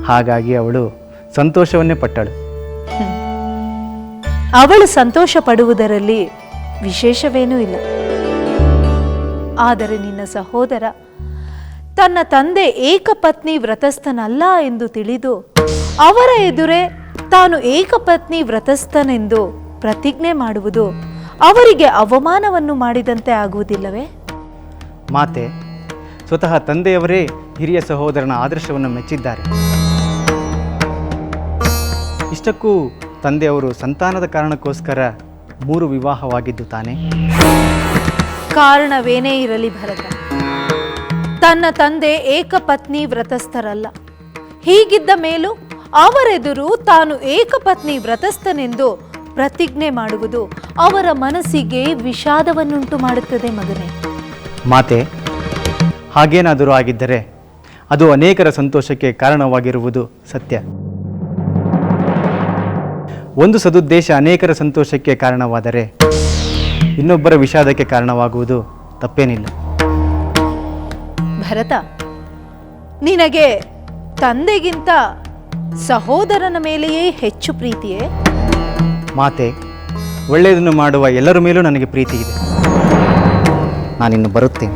ಹಾಗಾಗಿ ಅವಳು ಸಂತೋಷವನ್ನೇ ಪಟ್ಟಳು. ಅವಳು ಸಂತೋಷ ಪಡುವುದರಲ್ಲಿ ವಿಶೇಷವೇನೂ ಇಲ್ಲ. ಆದರೆ ನಿನ್ನ ಸಹೋದರ ತನ್ನ ತಂದೆ ಏಕಪತ್ನಿ ವ್ರತಸ್ಥನಲ್ಲ ಎಂದು ತಿಳಿದು ಅವರ ಎದುರೇ ತಾನು ಏಕಪತ್ನಿ ವ್ರತಸ್ಥನೆಂದು ಪ್ರತಿಜ್ಞೆ ಮಾಡುವುದು ಅವರಿಗೆ ಅವಮಾನವನ್ನು ಮಾಡಿದಂತೆ ಆಗುವುದಿಲ್ಲವೇ? ಮಾತೆ, ಸ್ವತಃ ತಂದೆಯವರೇ ಹಿರಿಯ ಸಹೋದರನ ಆದರ್ಶವನ್ನು ಮೆಚ್ಚಿದ್ದಾರೆ. ಇಷ್ಟಕ್ಕೂ ತಂದೆಯವರು ಸಂತಾನದ ಕಾರಣಕ್ಕೋಸ್ಕರ 3 ವಿವಾಹವಾಗಿದ್ದು ತಾನೆ. ಕಾರಣವೇನೇ ಇರಲಿ ಭರತ, ತನ್ನ ತಂದೆ ಏಕಪತ್ನಿ ವ್ರತಸ್ಥರಲ್ಲ. ಹೀಗಿದ್ದ ಮೇಲೂ ಅವರೆದುರು ತಾನು ಏಕಪತ್ನಿ ವ್ರತಸ್ಥನೆಂದು ಪ್ರತಿಜ್ಞೆ ಮಾಡುವುದು ಅವರ ಮನಸ್ಸಿಗೆ ವಿಷಾದವನ್ನುಂಟು ಮಾಡುತ್ತದೆ ಮಗನೇ. ಮಾತೆ, ಹಾಗೇನಾದರೂ ಆಗಿದ್ದರೆ ಅದು ಅನೇಕರ ಸಂತೋಷಕ್ಕೆ ಕಾರಣವಾಗಿರುವುದು ಸತ್ಯ. ಒಂದು ಸದುದ್ದೇಶ ಅನೇಕರ ಸಂತೋಷಕ್ಕೆ ಕಾರಣವಾದರೆ ಇನ್ನೊಬ್ಬರ ವಿಷಾದಕ್ಕೆ ಕಾರಣವಾಗುವುದು ತಪ್ಪೇನಿಲ್ಲ. ಭರತ, ನಿನಗೆ ತಂದೆಗಿಂತ ಸಹೋದರನ ಮೇಲೆಯೇ ಹೆಚ್ಚು ಪ್ರೀತಿಯೇ? ಮಾತೆ, ಒಳ್ಳೆಯದನ್ನು ಮಾಡುವ ಎಲ್ಲರ ಮೇಲೂ ನನಗೆ ಪ್ರೀತಿ ಇದೆ. ನಾನಿನ್ನು ಬರುತ್ತೇನೆ.